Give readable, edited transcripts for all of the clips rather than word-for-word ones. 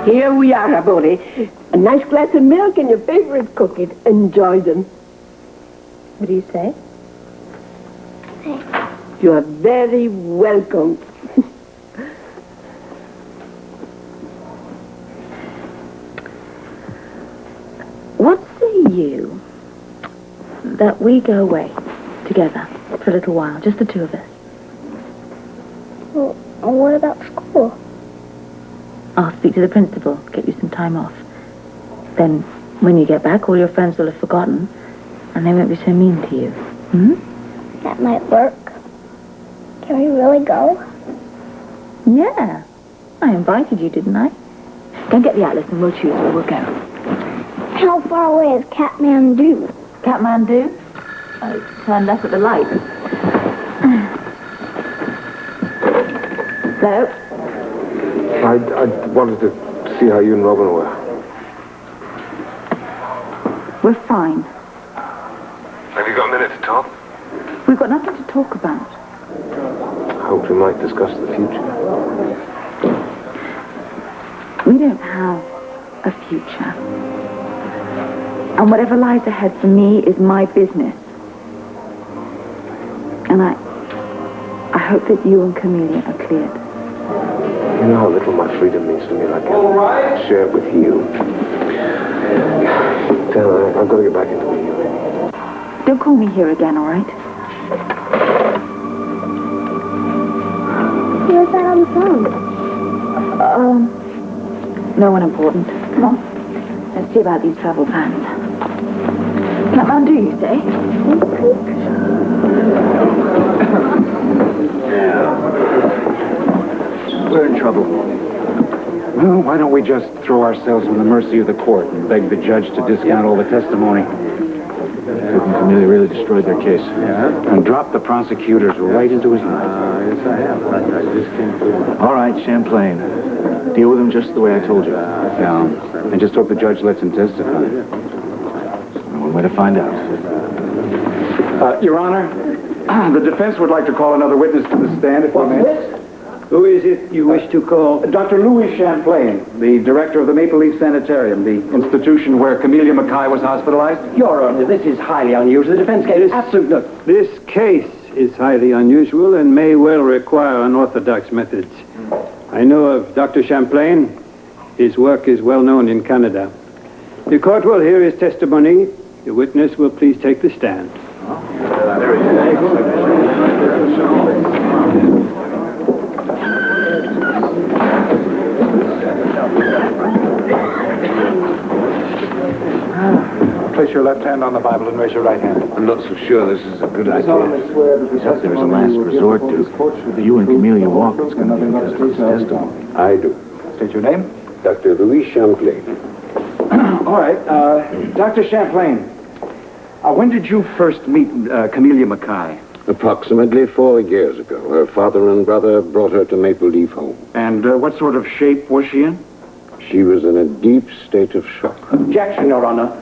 Here we are, Abori. A nice glass of milk and your favorite cookies. Enjoy them. What do you say? You are very welcome. What say you that we go away together for a little while, just the two of us? Well, what about school? I'll speak to the principal, get you some time off. Then, when you get back, all your friends will have forgotten, and they won't be so mean to you. Hmm? That might work. Can we really go? Yeah. I invited you, didn't I? Go and get the atlas and we'll choose where we'll go. How far away is Kathmandu? Kathmandu? Turn left at the light. Hello? I wanted to see how you and Robin were. We're fine. Have you got a minute to talk? We've got nothing to talk about. I hoped we might discuss the future. We don't have a future. And whatever lies ahead for me is my business. And I hope that you and Camellia are cleared. You know how little my freedom means to me. I can't share it with you. Dan, I've got to get back into it. Don't call me here again, all right? Who was that on the phone? No one important. Come on. Let's see about these travel plans. Kathmandu, you say? We're in trouble. Well, why don't we just throw ourselves on the mercy of the court and beg the judge to discount all the testimony? Duke and Camellia really destroyed their case. Yeah? And dropped the prosecutors right into his line. Yes, I have. I just came through. All right, Champlain. Deal with him just the way I told you. Yeah. And just hope the judge lets him testify. One way to find out. Your Honor, the defense would like to call another witness to the stand, if I may. Who is it you wish to call? Dr. Louis Champlain, the director of the Maple Leaf Sanitarium, the institution where Camellia Mackay was hospitalized. Your Honor, this is highly unusual. The defense case is absolutely... This case is highly unusual and may well require unorthodox methods. I know of Dr. Champlain. His work is well known in Canada. The court will hear his testimony. The witness will please take the stand. There he is. Place your left hand on the Bible and raise your right hand. I'm not so sure this is a good idea. Except there's a last resort, Duke. If you and Camellia walk, it's going to be because of his testimony. I do. State your name. Dr. Louis Champlain. All right. Dr. Champlain, when did you first meet Camellia Mackay? Approximately 4 years ago, her father and brother brought her to Maple Leaf Home. And what sort of shape was she in? She was in a deep state of shock. Objection, Your Honor.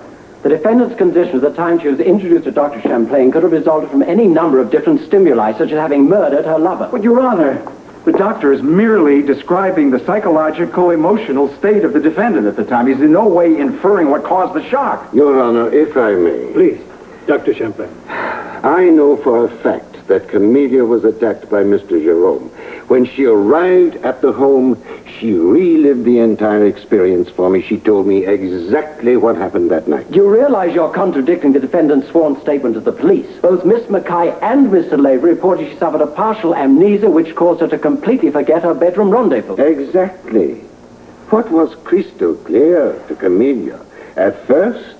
The defendant's condition at the time she was introduced to Dr. Champlain could have resulted from any number of different stimuli, such as having murdered her lover. But, Your Honor, the doctor is merely describing the psychological, emotional state of the defendant at the time. He's in no way inferring what caused the shock. Your Honor, if I may. Please, Dr. Champlain. I know for a fact that Camellia was attacked by Mr. Jerome. When she arrived at the home, she relived the entire experience for me. She told me exactly what happened that night. You realize you're contradicting the defendant's sworn statement to the police. Both Miss Mackay and Mr. Lavery reported she suffered a partial amnesia which caused her to completely forget her bedroom rendezvous. Exactly. What was crystal clear to Camellia at first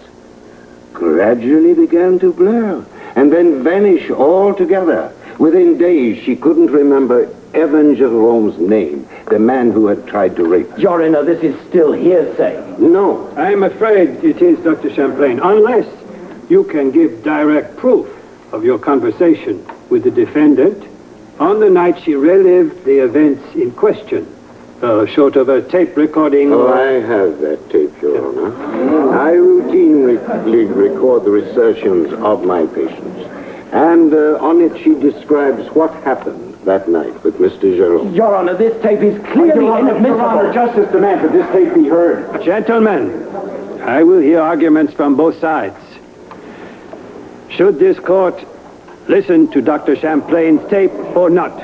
gradually began to blur and then vanish altogether. Within days, she couldn't remember Evan Jerome's name, the man who had tried to rape her. Your Honor, this is still hearsay. No. I'm afraid it is, Dr. Champlain, unless you can give direct proof of your conversation with the defendant on the night she relived the events in question, short of a tape recording. Oh, I have that tape, Your Honor. I routinely record the assertions of my patients. And on it she describes what happened that night with Mr. Jerome. Your Honor, this tape is clearly inadmissible. Your Honor, justice demands that this tape be heard. Gentlemen, I will hear arguments from both sides. Should this court listen to Dr. Champlain's tape or not?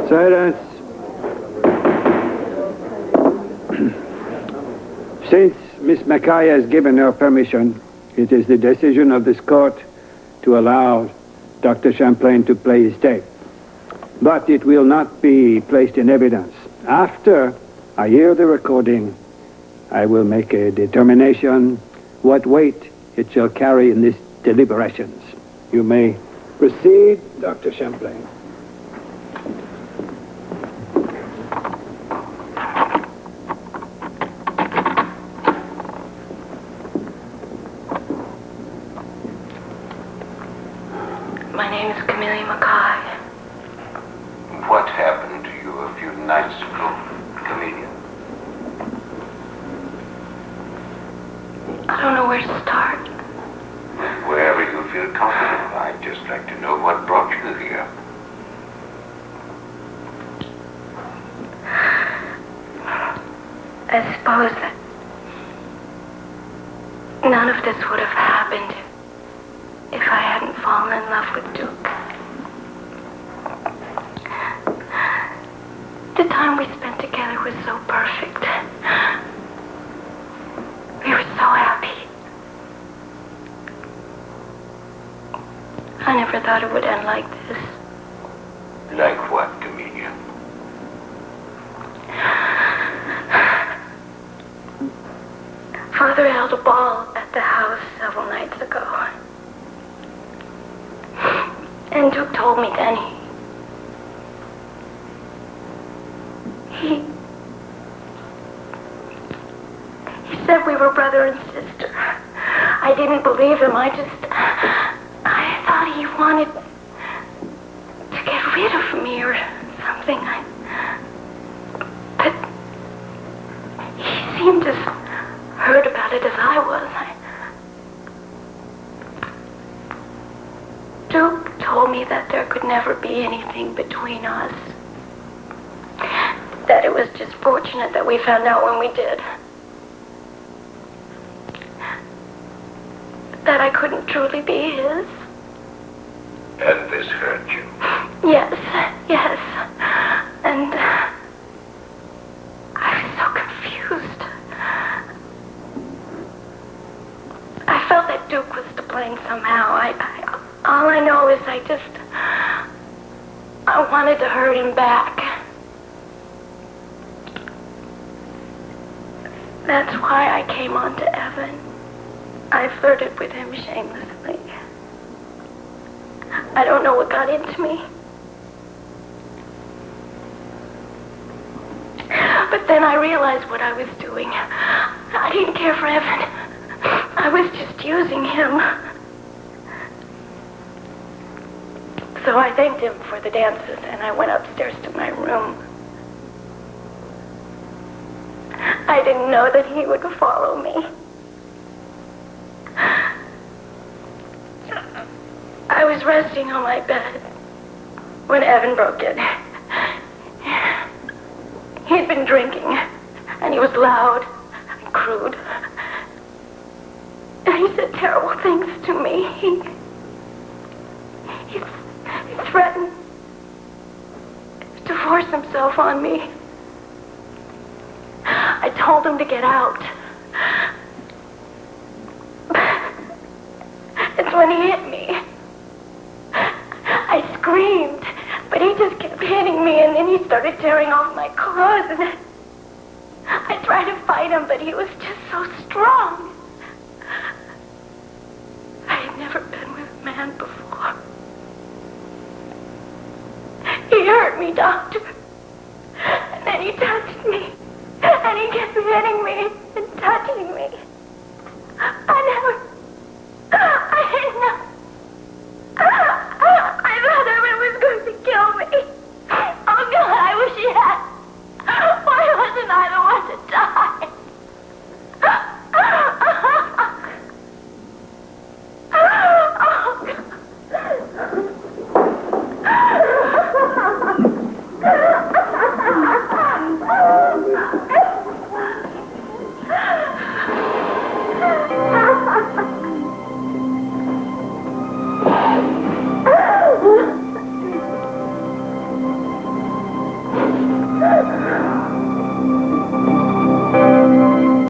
Silence. Since Miss Mackay has given her permission, it is the decision of this court to allow Dr. Champlain to play his tape. But it will not be placed in evidence. After I hear the recording, I will make a determination what weight it shall carry in these deliberations. You may proceed, Dr. Champlain. My name is Camellia Mackay. What happened to you a few nights ago, Camellia? I don't know where to start. Wherever you feel comfortable, I'd just like to know what brought you here. I suppose that none of this would have happened if I hadn't fallen in love with Duke. The time we spent together was so perfect. We were so happy. I never thought it would end like this. Like what, Camellia? Father held a ball at the house several nights ago. And Duke told me then he said we were brother and sister. I didn't believe him. I thought he wanted to get rid of me or something. But he seemed as hurt about it as I was. Duke told me that there could never be anything between us. That it was just fortunate that we found out when we did. That I couldn't truly be his. And this hurt you? Yes. And I was so confused. I felt that Duke was to blame somehow. All I know is I wanted to hurt him back. That's why I came on to Evan. I flirted with him shamelessly. I don't know what got into me. But then I realized what I was doing. I didn't care for Evan. I was just using him. So I thanked him for the dances, and I went upstairs to my room. I didn't know that he would follow me. I was resting on my bed when Evan broke in. He'd been drinking, and he was loud and crude. And he said terrible things to me. He threatened to force himself on me. I told him to get out. It's when he hit me. I screamed, but he just kept hitting me, and then he started tearing off my clothes. And I tried to fight him, but he was just so strong. I had never been with a man before. He hurt me, Doctor. And then he touched me. And he kept hitting me and touching me. I didn't know. I thought Evan was going to kill me. Oh, God, I wish he had. Why wasn't I the one to die? Papa!